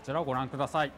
ちらをご覧ください。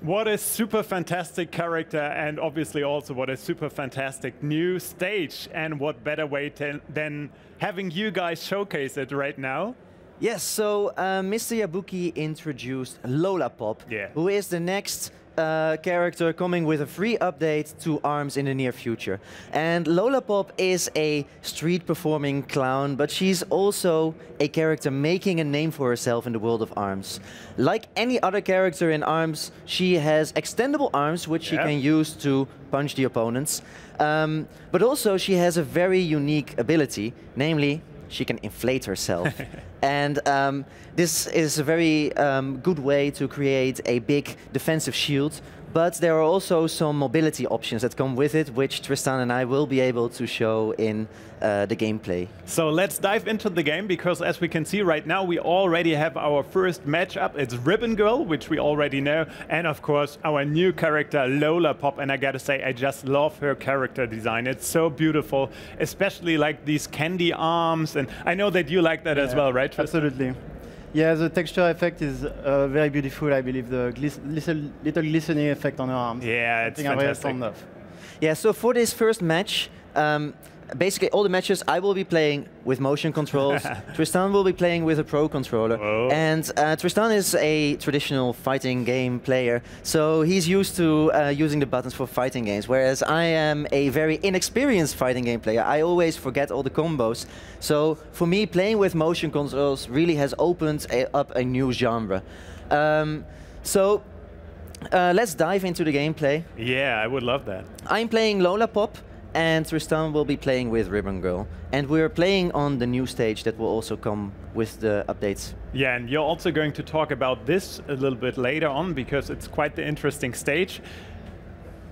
What a super fantastic character, and obviously also what a super fantastic new stage. And what better way than having you guys showcase it right now? Yes, so Mr. Yabuki introduced Lola Pop, who is the next character coming with a free update to ARMS in the near future. And Lola Pop is a street performing clown, but she's also a character making a name for herself in the world of ARMS. Like any other character in ARMS, she has extendable arms, which she can use to punch the opponents. But also she has a very unique ability, namely she can inflate herself. And this is a very good way to create a big defensive shield. But there are also some mobility options that come with it, which Tristan and I will be able to show in the gameplay. So let's dive into the game, because as we can see right now, we already have our first matchup. It's Ribbon Girl, which we already know, and of course our new character Lola Pop. And I gotta say, I just love her character design. It's so beautiful, especially like these candy arms. And I know that you like that as well, right, Tristan? Absolutely. Yeah, the texture effect is very beautiful, I believe. The little glistening effect on her arms. Yeah, it's fantastic. I'm very fond of. Yeah, so for this first match, basically all the matches I will be playing with motion controls. Tristan will be playing with a pro controller. Whoa. And Tristan is a traditional fighting game player, so he's used to using the buttons for fighting games, whereas I am a very inexperienced fighting game player. I always forget all the combos. So for me, playing with motion controls really has opened up a new genre. Let's dive into the gameplay. Yeah, I would love that. I'm playing Lola Pop, and Tristan will be playing with Ribbon Girl. And we're playing on the new stage that will also come with the updates. Yeah, and you're also going to talk about this a little bit later on, because it's quite the interesting stage,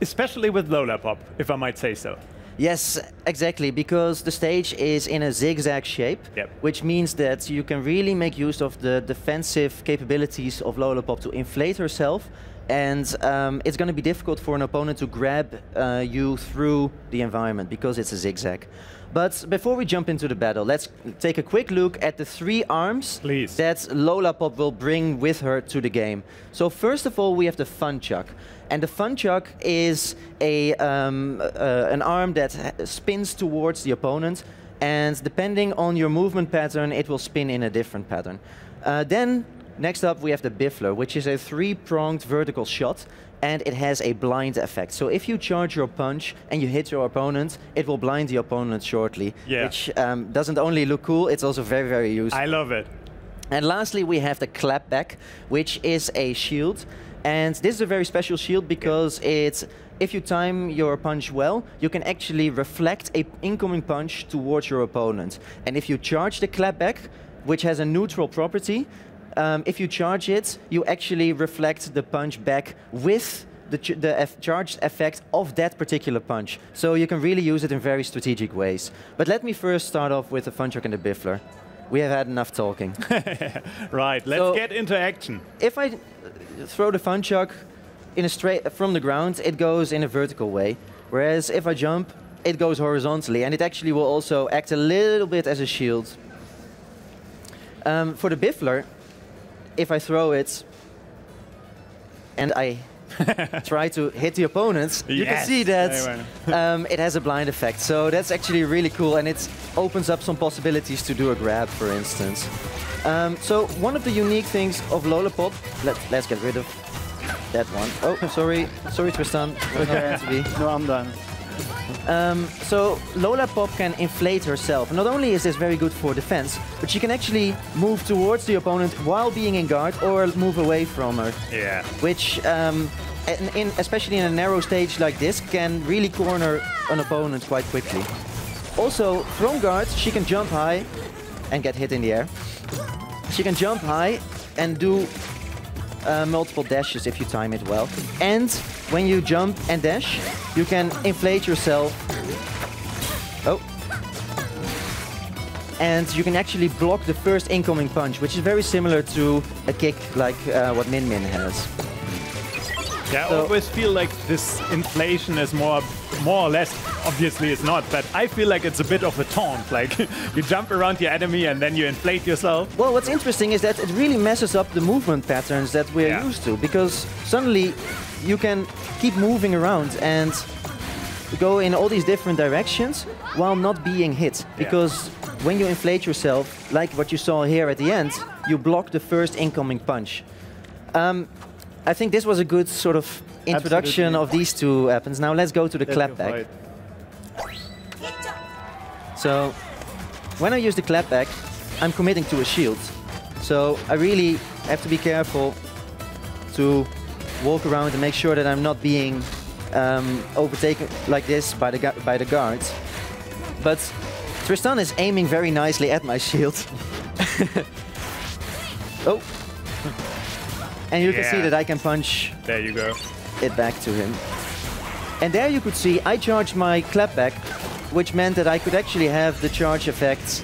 especially with Lola Pop, if I might say so. Yes, exactly, because the stage is in a zigzag shape, which means that you can really make use of the defensive capabilities of Lola Pop to inflate herself. And it's going to be difficult for an opponent to grab you through the environment because it's a zigzag. But before we jump into the battle, let's take a quick look at the 3 arms that Lola Pop will bring with her to the game. So first of all, we have the Fun Chuck. And the Fun Chuck is an arm that spins towards the opponent. And depending on your movement pattern, it will spin in a different pattern. Then next up, we have the Biffler, which is a 3-pronged vertical shot, and it has a blind effect. So if you charge your punch and you hit your opponent, it will blind the opponent shortly, which doesn't only look cool, it's also very, very useful. I love it. And lastly, we have the Clapback, which is a shield. And this is a very special shield because if you time your punch well, you can actually reflect an incoming punch towards your opponent. And if you charge the Clapback, which has a neutral property, if you charge it, you actually reflect the punch back with the charged effect of that particular punch. So you can really use it in very strategic ways. But let me first start off with the Fun Chuck and the Biffler. We have had enough talking. Right, let's get into action. If I throw the Fun Chuck in a from the ground, it goes in a vertical way. Whereas if I jump, it goes horizontally, and it actually will also act a little bit as a shield. For the Biffler, if I throw it and I try to hit the opponents, you can see that it has a blind effect. So that's actually really cool, and it opens up some possibilities to do a grab, for instance. So one of the unique things of Lola Pop, let's get rid of that one. Oh, sorry, Tristan. Was not meant to be. No, I'm done. So Lola Pop can inflate herself. Not only is this very good for defense, but she can actually move towards the opponent while being in guard or move away from her. Yeah. Which, especially in a narrow stage like this, can really corner an opponent quite quickly. Also, from guard, she can jump high and get hit in the air. She can jump high and do multiple dashes if you time it well. And when you jump and dash, you can inflate yourself. Oh. And you can actually block the first incoming punch, which is very similar to a kick like what Min Min has. Yeah, I always feel like this inflation is more or less, obviously it's not, but I feel like it's a bit of a taunt. Like, you jump around your enemy and then you inflate yourself. Well, what's interesting is that it really messes up the movement patterns that we're used to, because suddenly you can keep moving around and go in all these different directions while not being hit. Because when you inflate yourself, like what you saw here at the end, you block the first incoming punch. I think this was a good sort of introduction of these two weapons. Now let's go to the clapback. So when I use the clapback, I'm committing to a shield. So I really have to be careful to walk around and make sure that I'm not being overtaken like this by the guards. But Tristan is aiming very nicely at my shield. Oh. And you can see that I can punch it back to him. And there you could see I charged my clapback, which meant that I could actually have the charge effects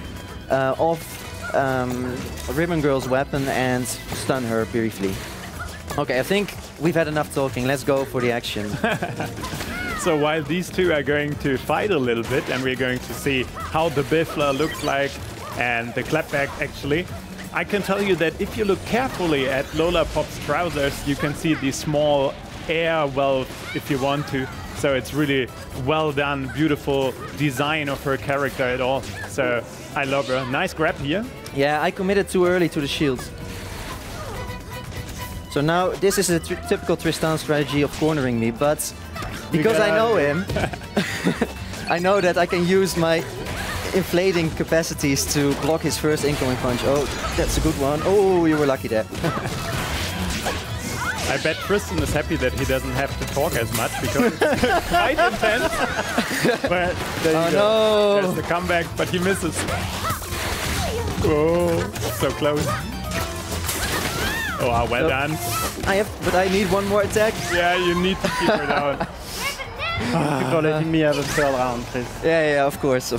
of Ribbon Girl's weapon and stun her briefly. Okay, I think we've had enough talking. Let's go for the action. So while these two are going to fight a little bit, and we're going to see how the Biffler looks like and the clapback actually, I can tell you that if you look carefully at Lola Pop's trousers, you can see the small air valve if you want to. So it's really well done, beautiful design of her character at all. So I love her. Nice grab here. Yeah, I committed too early to the shield. So now this is a typical Tristan strategy of cornering me, but because I know him, I know that I can use my inflating capacities to block his first incoming punch. Oh, that's a good one. Oh, you were lucky there. I bet Tristan is happy that he doesn't have to talk as much because it's quite intense. But there you go. No. There's the comeback, but he misses. Oh, so close. Oh, wow, well done. But I need one more attack. Yeah, you need to keep her down. Thank you for letting me have a third round, Chris. Yeah, of course.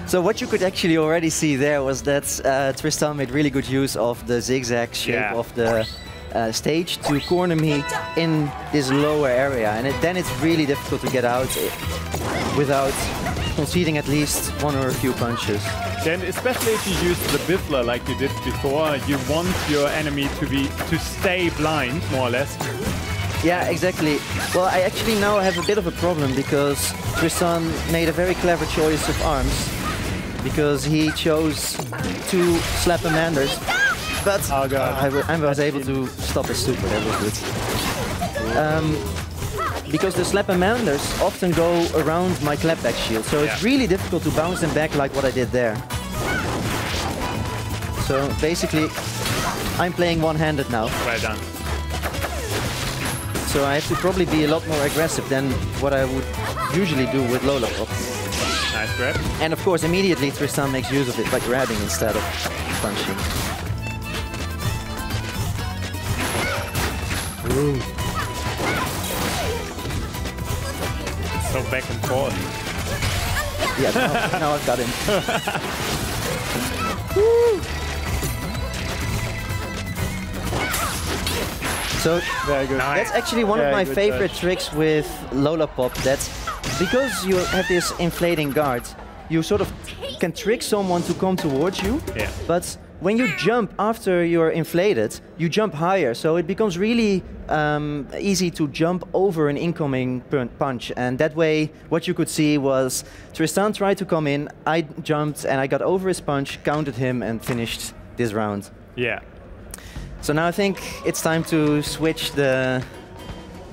So what you could actually already see there was that Tristan made really good use of the zigzag shape of the stage to corner me in this lower area, and then it's really difficult to get out without conceding at least one or a few punches. Then, especially if you use the Biffler like you did before, you want your enemy to stay blind, more or less. Yeah, exactly. Well, I actually now have a bit of a problem because Tristan made a very clever choice of arms, because he chose two Slap-a-Manders. But oh God. I was able to stop his super, that was good. Because the Slap-a-Manders often go around my clapback shield, so it's really difficult to bounce them back like what I did there. So basically, I'm playing one-handed now. Well done. So I have to probably be a lot more aggressive than what I would usually do with Lola Pop. Nice grab. And of course, immediately Tristan makes use of it by grabbing instead of punching. Ooh. So back and forth. Yeah, now I've got him. So Very good. that's actually one of my favorite tricks with Lola Pop. That's because you have this inflating guard, you sort of can trick someone to come towards you, but when you jump after you're inflated, you jump higher, so it becomes really easy to jump over an incoming punch. And that way, what you could see was Tristan tried to come in, I jumped and I got over his punch, counted him and finished this round. Yeah. So now I think it's time to switch the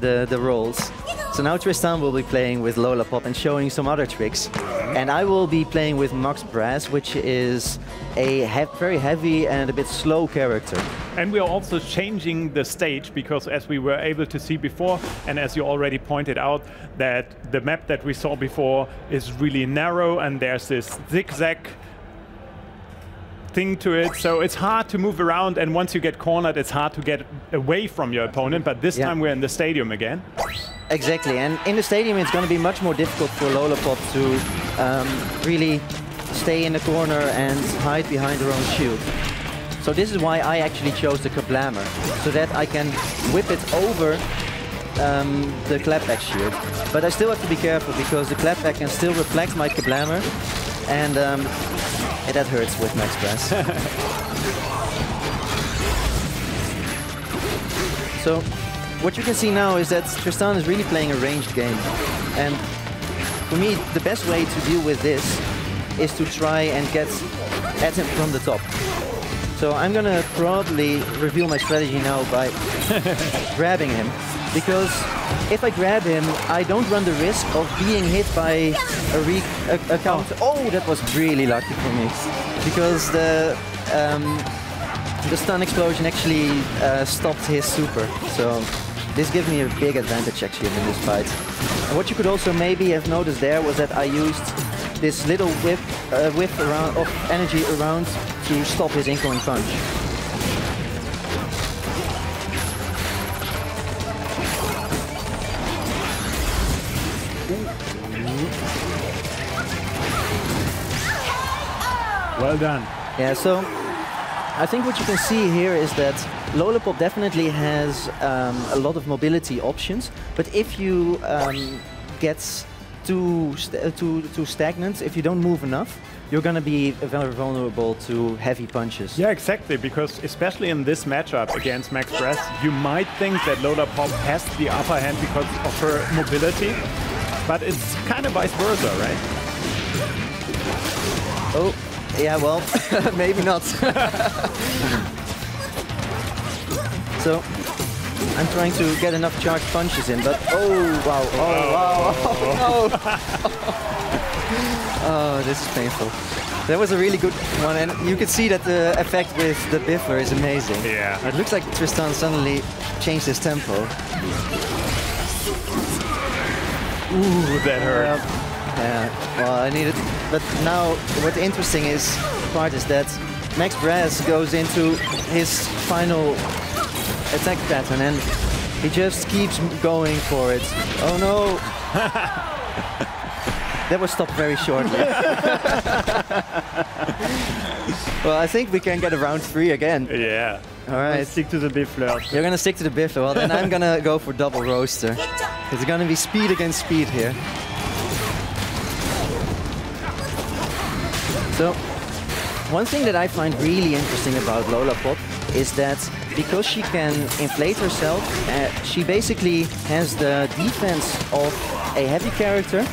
roles. So now Tristan will be playing with Lola Pop and showing some other tricks. And I will be playing with Max Brass, which is a very heavy and a bit slow character. And we are also changing the stage because as we were able to see before, and as you already pointed out, that the map that we saw before is really narrow and there's this zigzag thing to it, so it's hard to move around, and once you get cornered, it's hard to get away from your opponent, but this time we're in the stadium again. Exactly, and in the stadium it's going to be much more difficult for Lola Pop to really stay in the corner and hide behind her own shield. So this is why I actually chose the Kablammer, so that I can whip it over the clapback shield. But I still have to be careful because the clapback can still reflect my Kablammer, and that hurts with Max Brass. So what you can see now is that Tristan is really playing a ranged game. And for me, the best way to deal with this is to try and get at him from the top. So I'm gonna probably reveal my strategy now by grabbing him. Because if I grab him, I don't run the risk of being hit by a counter. Oh, that was really lucky for me. Because the stun explosion actually stopped his super. So this gives me a big advantage actually in this fight. And what you could also maybe have noticed there was that I used this little whip around of energy around to stop his incoming punch. Well done. Yeah, so I think what you can see here is that Lola Pop definitely has a lot of mobility options, but if you get too stagnant, if you don't move enough, you're going to be very vulnerable to heavy punches. Yeah, exactly, because especially in this matchup against Max Brass, you might think that Lola Pop has the upper hand because of her mobility, but it's kind of vice versa, right? Oh, yeah, well, maybe not. So, I'm trying to get enough charged punches in, but oh wow, oh wow, oh no! Oh, this is painful. That was a really good one, and you can see that the effect with the Biffler is amazing. Yeah. It looks like Tristan suddenly changed his tempo. Ooh, that hurt. Yeah, well, I need it. But now, what interesting part is that Max Brass goes into his final attack pattern and he just keeps going for it. Oh no! That was stopped very shortly. Well, I think we can get a round 3 again. Yeah. All right. Stick to the Biffler. You're gonna stick to the Biffler. Well, then I'm gonna go for double roaster. It's gonna be speed against speed here. So, one thing that I find really interesting about Lola Pop is that because she can inflate herself, she basically has the defense of a heavy character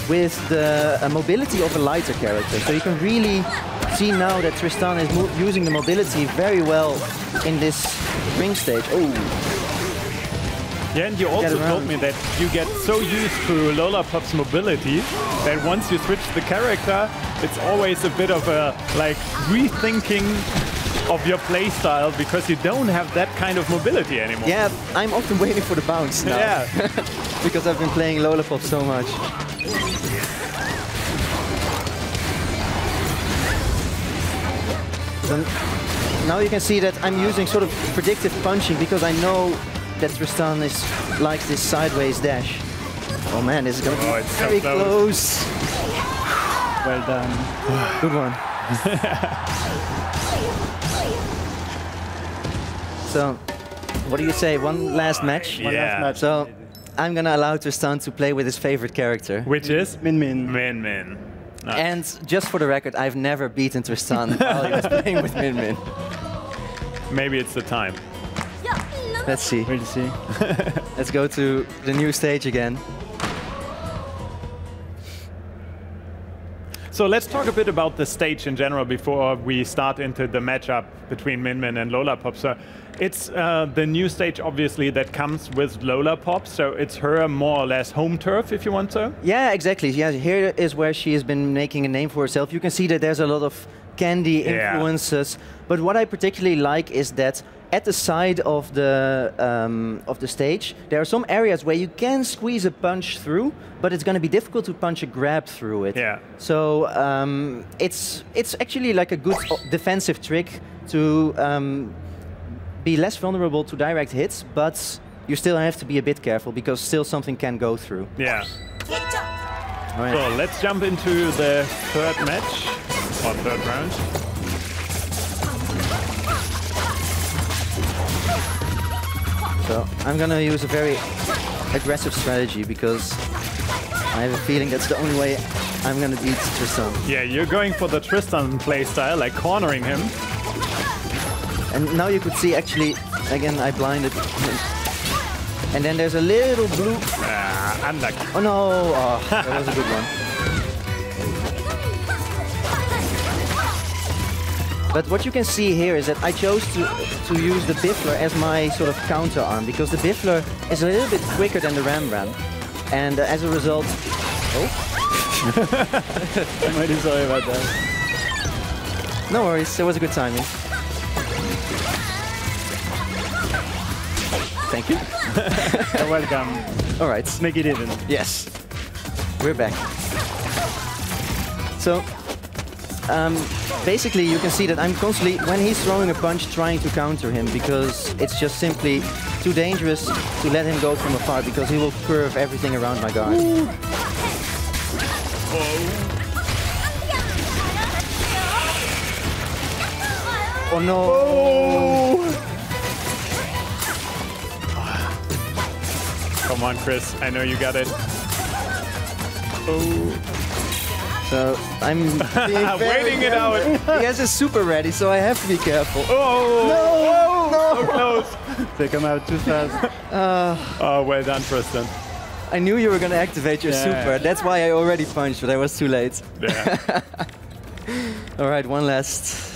with the mobility of a lighter character. So you can really see now that Tristan is using the mobility very well in this ring stage. Oh. Yeah, and you also told me that you get so used to Lola Pop's mobility that once you switch the character, it's always a bit of a rethinking of your playstyle because you don't have that kind of mobility anymore. Yeah, I'm often waiting for the bounce now. Yeah. Because I've been playing Lola Pop so much. So now you can see that I'm using sort of predictive punching because I know that Tristan likes this sideways dash. Oh man, this is going to be very close. Well done. Good one. So, What do you say? One last match? Yeah. One last match. So I'm going to allow Tristan to play with his favorite character. Which is? Min Min. Min Min. Nice. And just for the record, I've never beaten Tristan while he was playing with Min Min. Maybe it's the time. Let's see. We'll see. Let's go to the new stage again. So let's talk a bit about the stage in general before we start into the matchup between Min Min and Lola Pop. So it's the new stage, obviously, that comes with Lola Pop. So it's her more or less home turf, if you want to. Yeah, exactly. Yeah, here is where she has been making a name for herself. You can see that there's a lot of candy influences. But what I particularly like is that at the side of the stage, there are some areas where you can squeeze a punch through, but it's going to be difficult to punch a grab through it. Yeah. So it's actually like a good defensive trick to be less vulnerable to direct hits, but you still have to be a bit careful because still something can go through. Yeah. All right. So let's jump into the third match, or third round. So I'm going to use a very aggressive strategy because I have a feeling that's the only way I'm going to beat Tristan. Yeah, you're going for the Tristan playstyle, like cornering him. And now you could see, actually, again, I blinded him. And then there's a little blue... Unlucky. Oh no! Oh, that was a good one. But what you can see here is that I chose to use the Biffler as my sort of counter arm, because the Biffler is a little bit quicker than the Ram Ram. And as a result... Oh? I'm really sorry about that. No worries, that was a good timing. Thank you. You're welcome. All right. Make it even. Yes. We're back. So, basically you can see that I'm constantly, when he's throwing a punch, trying to counter him, because it's just simply too dangerous to let him go from afar, because he will curve everything around my guard. Oh no! Oh. Come on, Chris. I know you got it. Oh. So I'm waiting it out. He has his super ready, so I have to be careful. Oh! No! So close. They come out too fast. Oh, well done, Tristan. I knew you were going to activate your super. That's why I already punched, but I was too late. Yeah. All right, one last.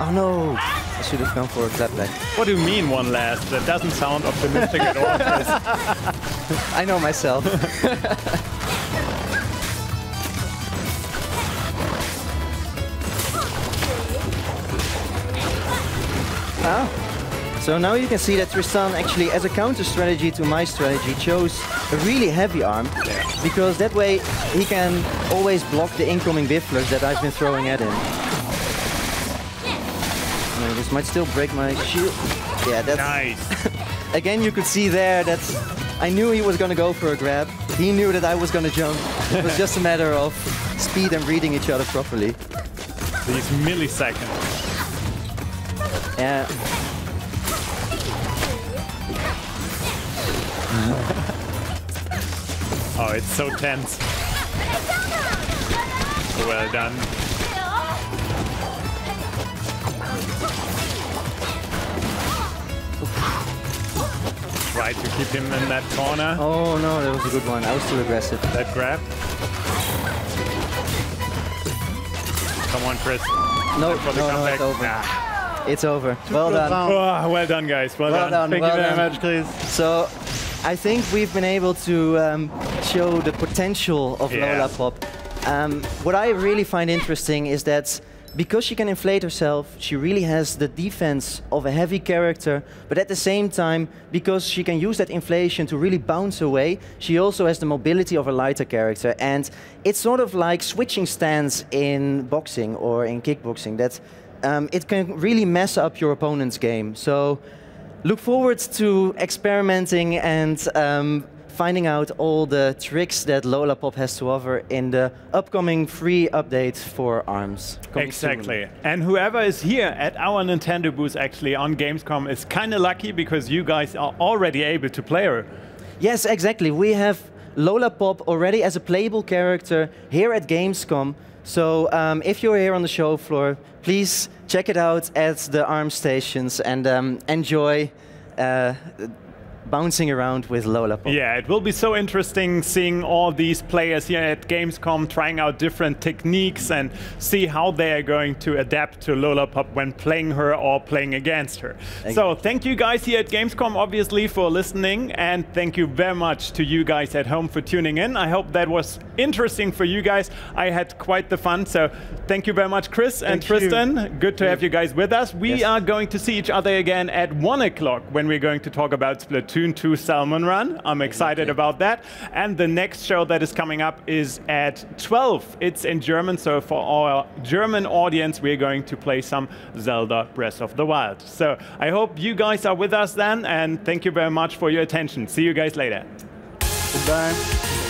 Oh no! I should have gone for a clapback. What do you mean one last? That doesn't sound optimistic at all, Chris. I know myself. So now you can see that Tristan actually, as a counter strategy to my strategy, chose a really heavy arm, because that way he can always block the incoming Bifflers that I've been throwing at him. Oh, this might still break my shield. Yeah, that's... Nice. Again, you could see there that I knew he was going to go for a grab. He knew that I was going to jump. It was just a matter of speed and reading each other properly. These milliseconds. Yeah. Oh, it's so tense. Well done. Try to keep him in that corner. Oh no, that was a good one. I was too aggressive. That grab. Come on, Chris. No, For the no, comeback. it's over. Nah. It's over. Well done. Oh, well done, guys. Well done. Thank you very much, Chris. So, I think we've been able to show the potential of Lola Pop. What I really find interesting is that because she can inflate herself, she really has the defense of a heavy character, but at the same time, because she can use that inflation to really bounce away, she also has the mobility of a lighter character. And it's sort of like switching stance in boxing or in kickboxing, that it can really mess up your opponent's game. So look forward to experimenting and finding out all the tricks that Lola Pop has to offer in the upcoming free update for ARMS. Exactly. And whoever is here at our Nintendo booth actually on Gamescom is kind of lucky because you guys are already able to play her. Yes, exactly. We have Lola Pop already as a playable character here at Gamescom. So if you're here on the show floor, please check it out at the ARM stations and enjoy bouncing around with Lola Pop. Yeah, it will be so interesting seeing all these players here at Gamescom trying out different techniques and see how they are going to adapt to Lola Pop when playing her or playing against her. So thank you guys here at Gamescom, obviously, for listening, and thank you very much to you guys at home for tuning in. I hope that was interesting for you guys. I had quite the fun, so thank you very much, Chris and Tristan. Good to have you guys with us. We are going to see each other again at 1 o'clock when we're going to talk about Splatoon 2 Salmon Run. I'm excited about that. And the next show that is coming up is at 12. It's in German, so for our German audience, we're going to play some Zelda Breath of the Wild. So I hope you guys are with us then, and thank you very much for your attention. See you guys later. Goodbye.